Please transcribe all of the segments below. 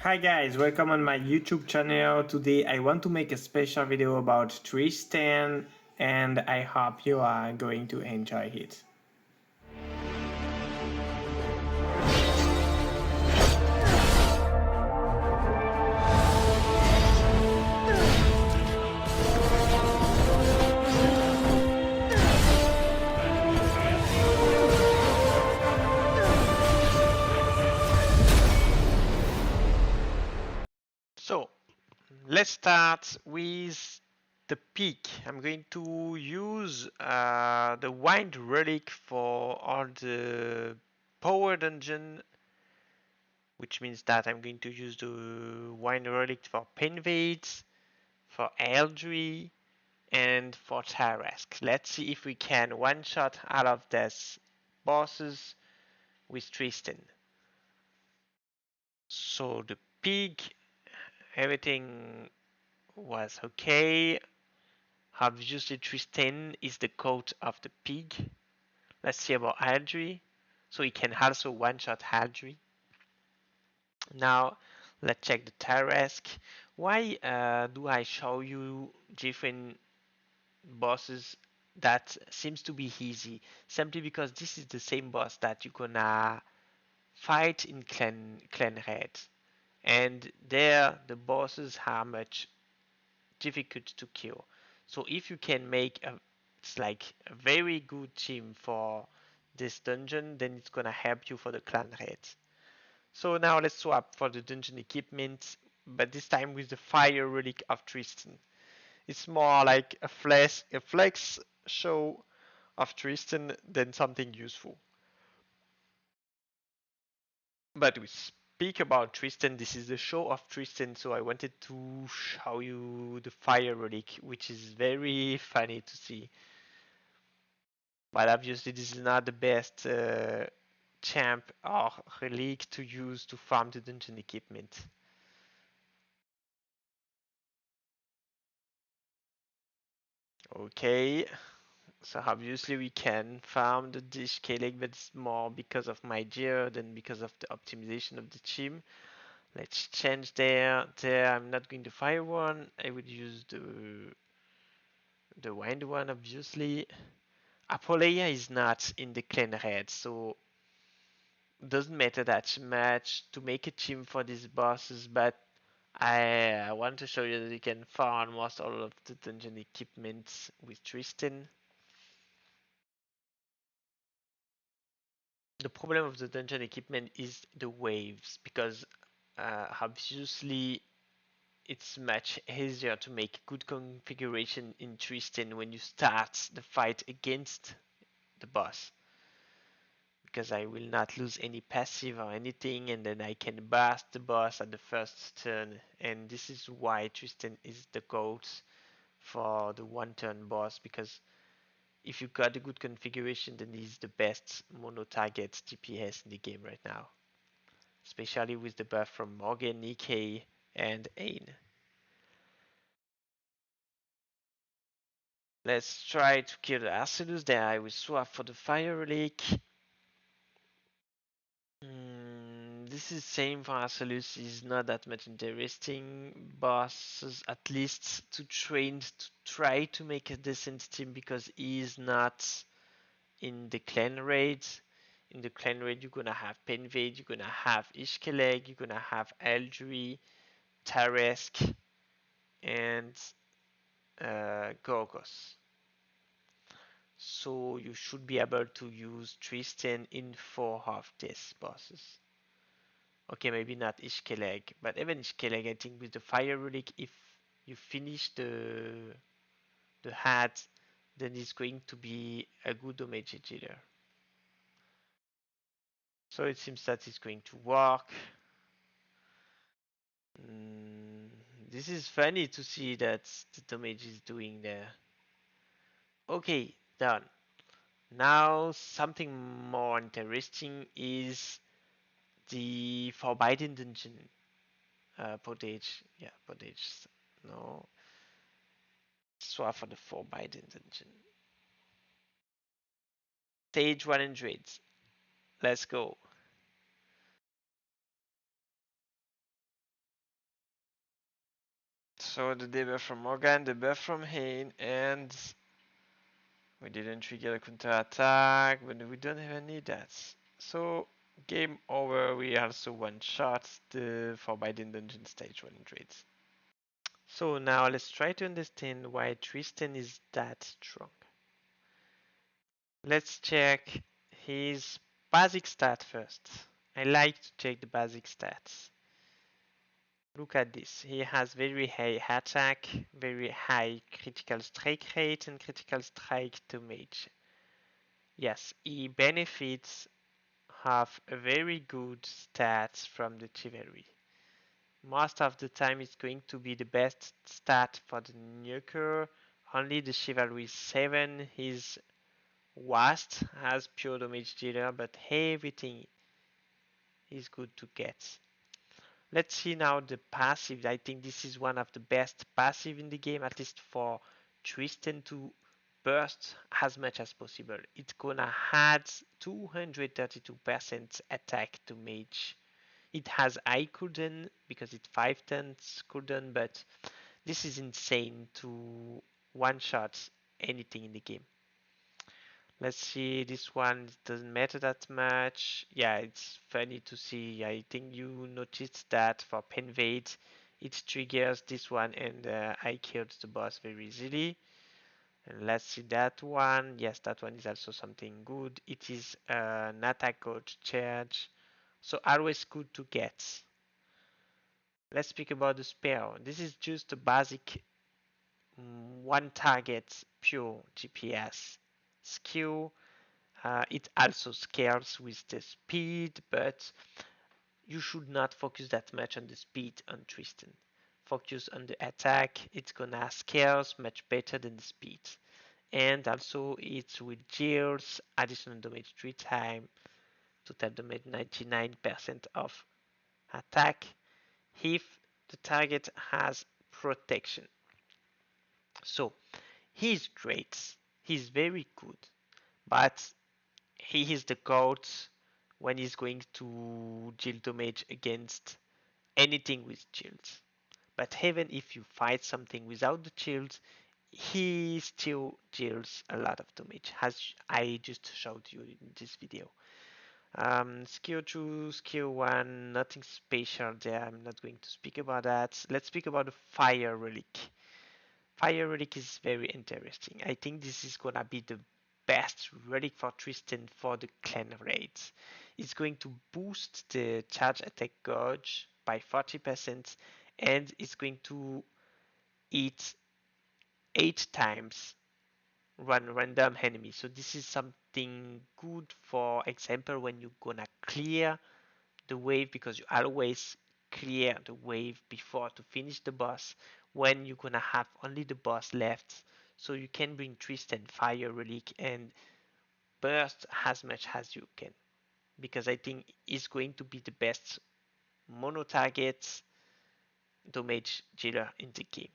Hi guys, welcome on my YouTube channel. Today I want to make a special video about Tristan and I hope you are going to enjoy it. So let's start with the peak. I'm going to use the wind relic for all the power dungeon, which means that I'm going to use the wind relic for Penvades, for Eldry, and for Tarask. Let's see if we can one-shot all of these bosses with Tristan. So the pig, everything was okay. Obviously, Tristan is the coat of the pig. Let's see about Aldry. So he can also one-shot Aldry. Now, let's check the Tarask. Why do I show you different bosses that seems to be easy? Simply because this is the same boss that you're gonna fight in Clan Red. And there, the bosses are much difficult to kill. So if you can make it's like a very good team for this dungeon, then it's gonna help you for the clan raids. So now let's swap for the dungeon equipment, but this time with the fire relic of Tristan. It's more like a flex show of Tristan than something useful. But we speak about Tristan, this is the show of Tristan, so I wanted to show you the fire relic, which is very funny to see. But obviously this is not the best champ or relic to use to farm the dungeon equipment. Okay, so obviously we can farm the dish Kelek, but it's more because of my gear than because of the optimization of the team. Let's change there. There, I'm not going to fire one. I would use the wind one, obviously. Apolleia is not in the clan red, so doesn't matter that much to make a team for these bosses, but I want to show you that you can farm almost all of the dungeon equipment with Tristan. The problem of the dungeon equipment is the waves, because obviously it's much easier to make good configuration in Tristan when you start the fight against the boss. Because I will not lose any passive or anything, and then I can burst the boss at the first turn. And this is why Tristan is the GOAT for the one turn boss, because if you got a good configuration, then he's the best mono target DPS in the game right now. Especially with the buff from Morgan, Nikkei, and Ain. Let's try to kill the Arcelus. Then I will swap for the Fire Relic. This is same for Arcelus, is not that much interesting. Bosses at least to train to try to make a decent team, because he is not in the clan raid. In the clan raid you're gonna have Penvade, you're gonna have Ishkeleg, you're gonna have Eldry, Taresk, and Gorgos. So you should be able to use Tristan in 4 of these bosses. Okay, maybe not Ishkeleg, but even Ishkeleg, I think with the Fire Relic, if you finish the hat, then it's going to be a good damage dealer. So it seems that it's going to work. This is funny to see that the damage is doing there. Okay, done. Now something more interesting is the Forbidden Dungeon. Potage. Yeah, Potage. No. Swap for the Forbidden Dungeon. Stage 100. Let's go. So the debuff from Morgan, the buff from Hane, and we didn't trigger the counter attack, but we don't even need that. So game over. We also one shot the Forbidden Dungeon stage 100. So now let's try to understand why Tristan is that strong. Let's check his basic stat first. I like to check the basic stats. Look at this. He has very high attack, very high critical strike rate, and critical strike damage. Yes, he benefits have a very good stats from the chivalry. Most of the time it's going to be the best stat for the nuker. Only the chivalry 7 is worst as pure damage dealer, but everything is good to get. Let's see now the passive. I think this is one of the best passive in the game, at least for Tristan to burst as much as possible. It's gonna add 232% attack to mage. It has high cooldown because it's 5 turns cooldown, but this is insane to one shot anything in the game. Let's see, this one doesn't matter that much. Yeah, it's funny to see. I think you noticed that for Penvade, it triggers this one and I killed the boss very easily. And let's see that one. Yes, that one is also something good. It is an attack coach charge. So always good to get. Let's speak about the spell. This is just a basic one target pure GPS skill. It also scales with the speed, but you should not focus that much on the speed on Tristan. Focus on the attack. It's gonna scale much better than the speed. And also it will deals additional damage 3 times, total damage 99% of attack if the target has protection. So he's great. He's very good. But he is the goat when he's going to deal damage against anything with shields. But even if you fight something without the shields, he still deals a lot of damage, as I just showed you in this video. Skill 2, skill 1, nothing special there. I'm not going to speak about that. Let's speak about the Fire Relic. Fire Relic is very interesting. I think this is gonna be the best relic for Tristan for the clan raids. It's going to boost the charge attack gauge by 40% and it's going to eat 8 times one random enemy. So this is something good, for example, when you're gonna clear the wave, because you always clear the wave before to finish the boss when you're gonna have only the boss left, so you can bring Tristan Fire Relic and burst as much as you can, because I think it's going to be the best mono target damage dealer in the game,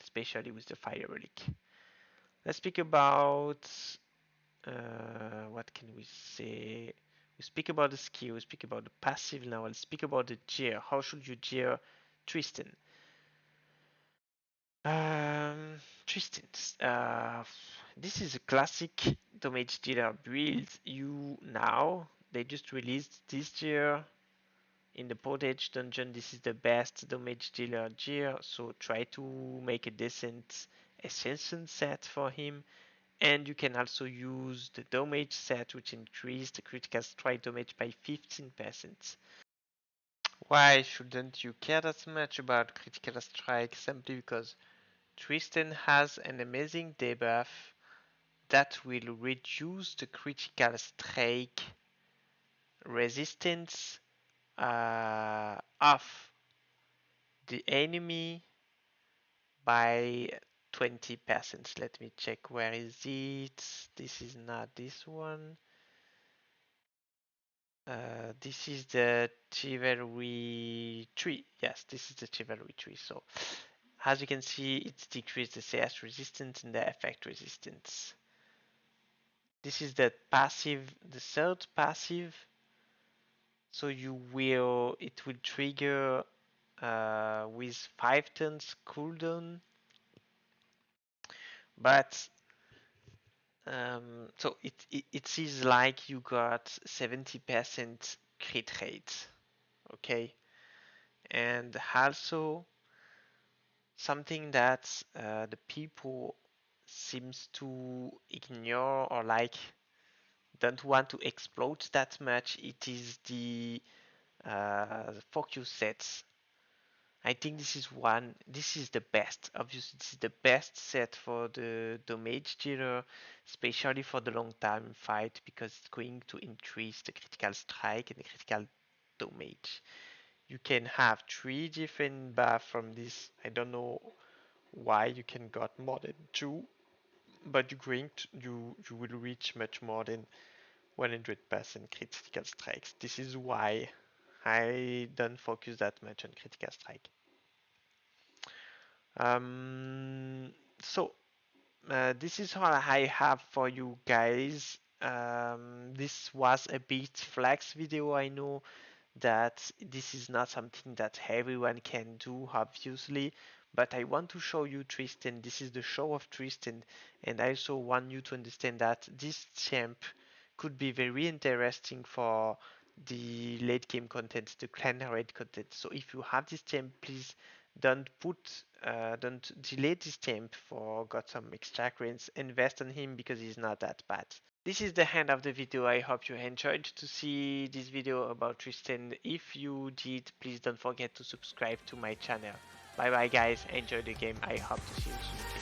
especially with the Fire Relic. Let's speak about what can we say? We speak about the skill, we speak about the passive now. Let's speak about the gear. How should you gear Tristan? Tristan, this is a classic damage dealer build. You now, they just released this year in the Portage dungeon. This is the best damage dealer gear, so try to make a decent ascension set for him. And you can also use the damage set, which increased the critical strike damage by 15%. Why shouldn't you care that much about critical strike? Simply because Tristan has an amazing debuff that will reduce the critical strike resistance of the enemy by 20%. Let me check, where is it? This is not this one. This is the chivalry tree. Yes, this is the chivalry tree. So, as you can see, it's decreased the CS resistance and the effect resistance. This is the passive, the third passive. So it will trigger with 5 turns cooldown, but so it seems like you got 70% crit rate, okay? And also something that the people seems to ignore or like don't want to explode that much, it is the focus sets. I think this is the best. Obviously, this is the best set for the damage dealer, especially for the long time fight, because it's going to increase the critical strike and the critical damage. You can have 3 different buffs from this. I don't know why you can got more than 2, but you will reach much more than 100% critical strikes. This is why I don't focus that much on critical strike. Um, so this is all I have for you guys. This was a bit flex video. I know that this is not something that everyone can do, obviously, but I want to show you Tristan. This is the show of Tristan, and I also want you to understand that this champ could be very interesting for the late game content, the clan raid content. So if you have this champ, please don't delay this champ for got some extra coins. Invest on him because he's not that bad. This is the end of the video. I hope you enjoyed to see this video about Tristan. If you did, please don't forget to subscribe to my channel. Bye bye guys, enjoy the game. I hope to see you soon.